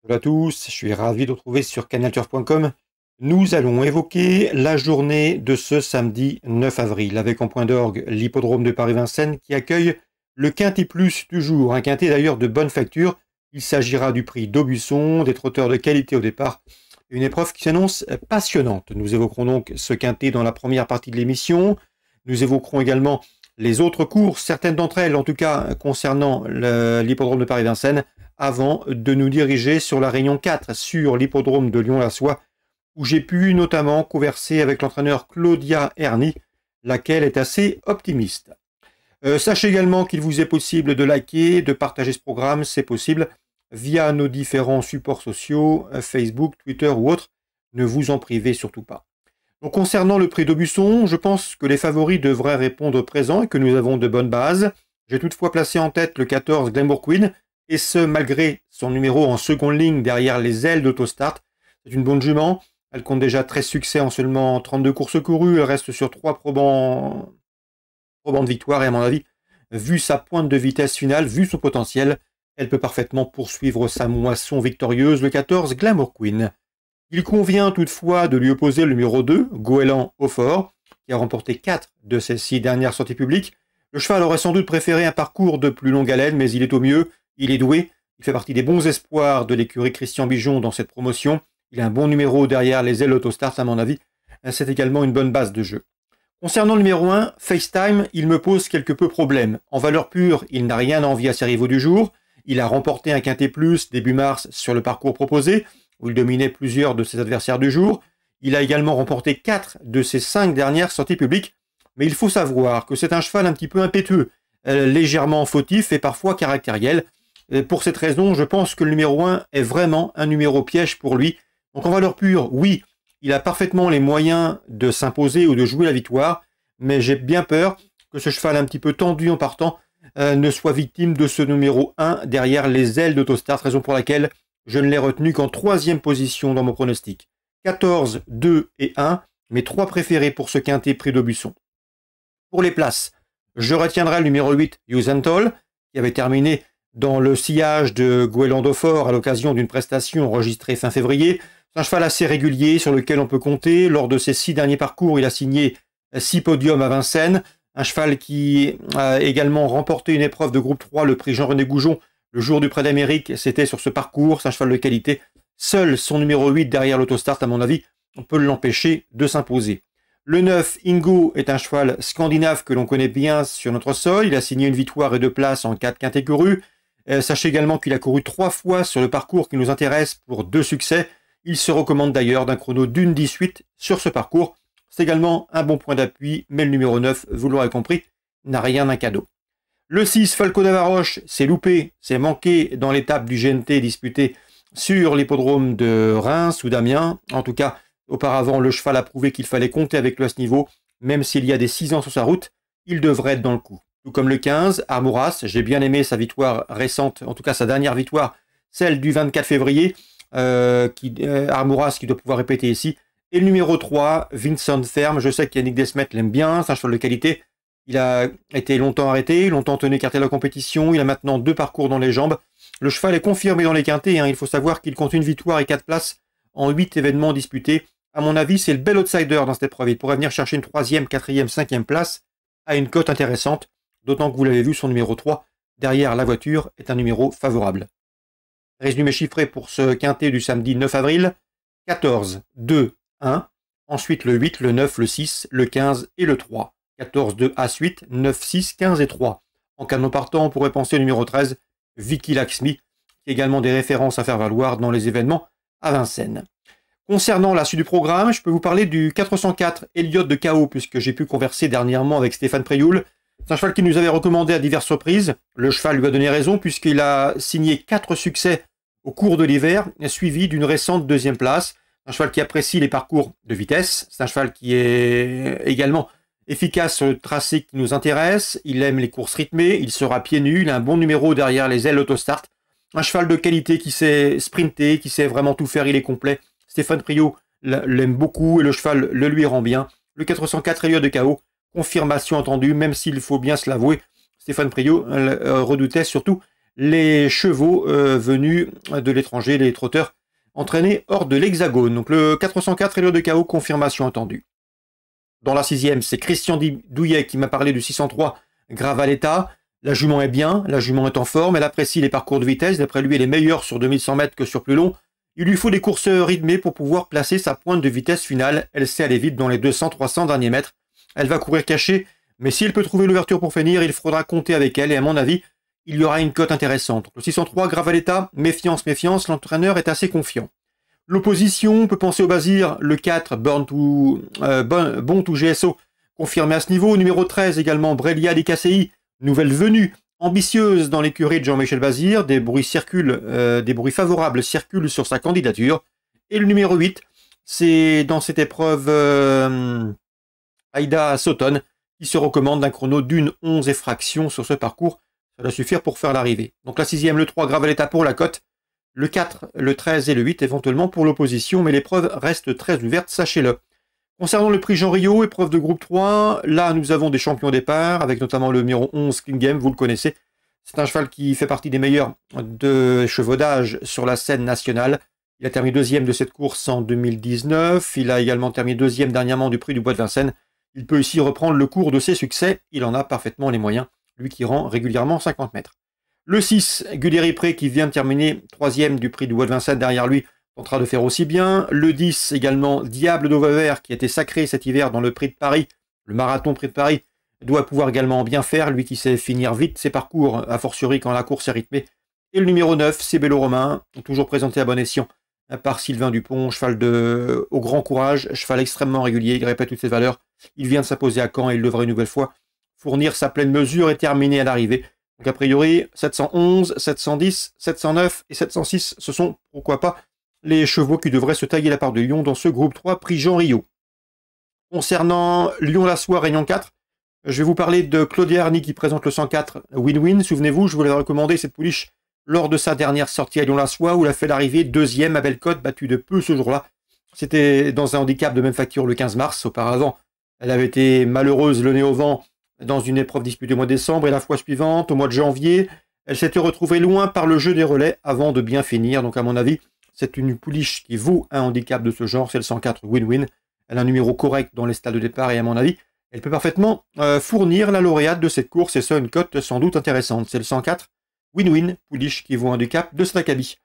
Bonjour à tous, je suis ravi de vous retrouver sur canalturf.com. Nous allons évoquer la journée de ce samedi 9 avril avec en point d'orgue l'hippodrome de Paris-Vincennes qui accueille le Quintet Plus du jour, un quintet d'ailleurs de bonne facture. Il s'agira du prix d'Aubusson, des trotteurs de qualité au départ, une épreuve qui s'annonce passionnante. Nous évoquerons donc ce quintet dans la première partie de l'émission. Nous évoquerons également les autres courses, certaines d'entre elles en tout cas concernant l'hippodrome de Paris-Vincennes, avant de nous diriger sur la Réunion 4, sur l'hippodrome de Lyon-la-Soie, où j'ai pu notamment converser avec l'entraîneur Claudia Erny, laquelle est assez optimiste. Sachez également qu'il vous est possible de liker, de partager ce programme, c'est possible, via nos différents supports sociaux, Facebook, Twitter ou autres. Ne vous en privez surtout pas. Donc, concernant le prix d'Aubusson, je pense que les favoris devraient répondre présent et que nous avons de bonnes bases. J'ai toutefois placé en tête le 14 Glamour Queen, et ce malgré son numéro en seconde ligne derrière les ailes d'Autostart. C'est une bonne jument, elle compte déjà 13 succès en seulement 32 courses courues, elle reste sur 3 probants de victoire et à mon avis, vu sa pointe de vitesse finale, vu son potentiel, elle peut parfaitement poursuivre sa moisson victorieuse, le 14 Glamour Queen. Il convient toutefois de lui opposer le numéro 2, Goéland Hautfort, qui a remporté 4 de ses 6 dernières sorties publiques. Le cheval aurait sans doute préféré un parcours de plus longue haleine, mais il est au mieux, il est doué, il fait partie des bons espoirs de l'écurie Christian Bijon dans cette promotion. Il a un bon numéro derrière les ailes Autostart à mon avis. C'est également une bonne base de jeu. Concernant le numéro 1, FaceTime, il me pose quelque peu problème. En valeur pure, il n'a rien à envier à ses rivaux du jour. Il a remporté un Quintet Plus début mars sur le parcours proposé, où il dominait plusieurs de ses adversaires du jour. Il a également remporté 4 de ses 5 dernières sorties publiques. Mais il faut savoir que c'est un cheval un petit peu impétueux, légèrement fautif et parfois caractériel. Pour cette raison, je pense que le numéro 1 est vraiment un numéro piège pour lui. Donc en valeur pure, oui, il a parfaitement les moyens de s'imposer ou de jouer la victoire, mais j'ai bien peur que ce cheval un petit peu tendu en partant ne soit victime de ce numéro 1 derrière les ailes d'Autostart, raison pour laquelle je ne l'ai retenu qu'en 3e position dans mon pronostic. 14, 2 et 1, mes 3 préférés pour ce quintet prix d'Aubusson. Pour les places, je retiendrai le numéro 8, Usentol, qui avait terminé dans le sillage de Goéland Hautfort à l'occasion d'une prestation enregistrée fin février. C'est un cheval assez régulier sur lequel on peut compter. Lors de ses 6 derniers parcours, il a signé 6 podiums à Vincennes. Un cheval qui a également remporté une épreuve de groupe 3, le prix Jean-René Goujon, le jour du Prix d'Amérique. C'était sur ce parcours. C'est un cheval de qualité. Seul son numéro 8 derrière l'Autostart, à mon avis, on peut l'empêcher de s'imposer. Le 9, Ingo, est un cheval scandinave que l'on connaît bien sur notre sol. Il a signé une victoire et 2 places en 4 quintets courus. Sachez également qu'il a couru 3 fois sur le parcours qui nous intéresse pour 2 succès. Il se recommande d'ailleurs d'un chrono d'une 18 sur ce parcours. C'est également un bon point d'appui, mais le numéro 9, vous l'aurez compris, n'a rien d'un cadeau. Le 6, Falco d'Avaroche, c'est loupé, c'est manqué dans l'étape du GNT disputée sur l'hippodrome de Reims ou d'Amiens. En tout cas, auparavant, le cheval a prouvé qu'il fallait compter avec lui à ce niveau. Même s'il y a des 6 ans sur sa route, il devrait être dans le coup. Tout comme le 15, Armouras, j'ai bien aimé sa victoire récente, en tout cas sa dernière victoire, celle du 24 février, Armouras qui doit pouvoir répéter ici. Et le numéro 3, Vincent Ferme, je sais qu'Yannick Desmet l'aime bien, c'est un cheval de qualité. Il a été longtemps arrêté, longtemps tenu écarté de la compétition, il a maintenant 2 parcours dans les jambes. Le cheval est confirmé dans les quintets, il faut savoir qu'il compte une victoire et 4 places en 8 événements disputés. À mon avis, c'est le bel outsider dans cette épreuve. Il pourrait venir chercher une 3e, 4e, 5e place à une cote intéressante, d'autant que vous l'avez vu, son numéro 3, derrière la voiture, est un numéro favorable. Résumé chiffré pour ce quintet du samedi 9 avril, 14, 2, 1, ensuite le 8, le 9, le 6, le 15 et le 3. 14, 2, As-8, 9, 6, 15 et 3. En cas de non partant, on pourrait penser au numéro 13, Vicky Laxmi, qui a également des références à faire valoir dans les événements à Vincennes. Concernant la suite du programme, je peux vous parler du 404 Elliott de KO, puisque j'ai pu converser dernièrement avec Stéphane Prioul. C'est un cheval qu'il nous avait recommandé à diverses reprises. Le cheval lui a donné raison, puisqu'il a signé 4 succès au cours de l'hiver, suivi d'une récente 2e place. Un cheval qui apprécie les parcours de vitesse. C'est un cheval qui est également efficace sur le tracé qui nous intéresse. Il aime les courses rythmées, il sera pieds nus, il a un bon numéro derrière les ailes Autostart. Un cheval de qualité qui sait sprinter, qui sait vraiment tout faire, il est complet. Stéphane Priot l'aime beaucoup et le cheval le lui rend bien. Le 404 Elliott de KO, confirmation entendue, même s'il faut bien se l'avouer, Stéphane Priot redoutait surtout les chevaux venus de l'étranger, les trotteurs entraînés hors de l'Hexagone. Donc le 404 est le de KO, confirmation attendue. Dans la 6e, c'est Christian Douillet qui m'a parlé du 603 Gravaletta. La jument est bien, la jument est en forme, elle apprécie les parcours de vitesse. D'après lui, elle est meilleure sur 2100 mètres que sur plus long. Il lui faut des courses rythmées pour pouvoir placer sa pointe de vitesse finale. Elle sait aller vite dans les 200-300 derniers mètres. Elle va courir cachée, mais si elle peut trouver l'ouverture pour finir, il faudra compter avec elle. Et à mon avis, il y aura une cote intéressante. Le 603 Gravaletta, méfiance, méfiance, l'entraîneur est assez confiant. L'opposition, on peut penser au Bazir, le 4, Bon to GSO, confirmé à ce niveau. Numéro 13 également, Brelia des KCI, nouvelle venue, ambitieuse dans l'écurie de Jean-Michel Bazir. Des bruits favorables circulent sur sa candidature. Et le numéro 8, c'est dans cette épreuve Aïda Sauton, qui se recommande d'un chrono d'une 11 et fraction sur ce parcours. Ça doit suffire pour faire l'arrivée. Donc la 6e, le 3, Gravaletta pour la cote. Le 4, le 13 et le 8 éventuellement pour l'opposition, mais l'épreuve reste très ouverte, sachez-le. Concernant le prix Jean Rio, épreuve de groupe 3, là nous avons des champions au départ, avec notamment le numéro 11, Klingem, vous le connaissez. C'est un cheval qui fait partie des meilleurs de chevaudage sur la scène nationale. Il a terminé 2e de cette course en 2019, il a également terminé 2e dernièrement du prix du Bois de Vincennes. Il peut ici reprendre le cours de ses succès, il en a parfaitement les moyens, lui qui rend régulièrement 50 mètres. Le 6, Guderipré, qui vient de terminer 3e du prix du Bois de Vincennes derrière lui, tentera de faire aussi bien. Le 10 également, Diable d'Auvauvert, qui a été sacré cet hiver dans le prix de Paris, le marathon prix de Paris, doit pouvoir également bien faire, lui qui sait finir vite ses parcours, a fortiori quand la course est rythmée. Et le numéro 9, c'est Bello Romain, toujours présenté à bon escient par Sylvain Dupont, cheval au grand courage, cheval extrêmement régulier, il répète toutes ses valeurs. Il vient de s'imposer à Caen et il devrait une nouvelle fois fournir sa pleine mesure et terminer à l'arrivée. Donc a priori, 711, 710, 709 et 706, ce sont, pourquoi pas, les chevaux qui devraient se tailler la part de Lyon dans ce groupe 3 prix Jean Rio. Concernant Lyon-la-Soie, Réunion 4, je vais vous parler de Claudia Arny qui présente le 104 Win-Win. Souvenez-vous, je vous l'avais recommandé cette pouliche lors de sa dernière sortie à Lyon-la-Soie où elle a fait l'arrivée 2e à Bellecote, battue de peu ce jour-là. C'était dans un handicap de même facture le 15 mars. Auparavant, elle avait été malheureuse, le nez au vent, dans une épreuve disputée au mois de décembre, et la fois suivante, au mois de janvier, elle s'était retrouvée loin par le jeu des relais avant de bien finir. Donc à mon avis, c'est une pouliche qui vaut un handicap de ce genre, c'est le 104 Win-Win. Elle a un numéro correct dans les stades de départ et à mon avis, elle peut parfaitement fournir la lauréate de cette course et ça une cote sans doute intéressante. C'est le 104 Win-Win, pouliche qui vaut un handicap de cet acabit.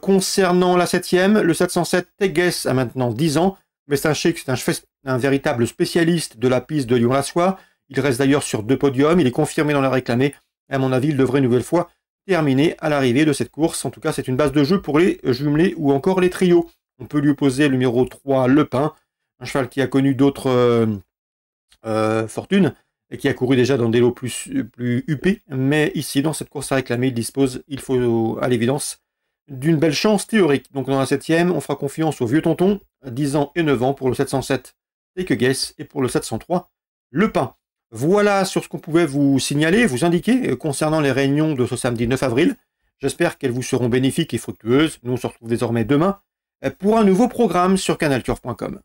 Concernant la 7e, le 707 Teges a maintenant 10 ans, mais c'est un véritable spécialiste de la piste de Lyon-la-Soie. Il reste d'ailleurs sur 2 podiums, il est confirmé dans la réclamée. À mon avis, il devrait une nouvelle fois terminer à l'arrivée de cette course. En tout cas, c'est une base de jeu pour les jumelés ou encore les trios. On peut lui opposer le numéro 3, Le Pin, un cheval qui a connu d'autres fortunes et qui a couru déjà dans des lots plus huppés. Mais ici, dans cette course à réclamer, il dispose, il faut à l'évidence, d'une belle chance théorique. Donc dans la 7e, on fera confiance au vieux tonton, 10 ans et 9 ans pour le 707 Teges et pour le 703 Le Pin. Voilà sur ce qu'on pouvait vous signaler, vous indiquer concernant les réunions de ce samedi 9 avril. J'espère qu'elles vous seront bénéfiques et fructueuses. Nous on se retrouve désormais demain pour un nouveau programme sur canalturf.com.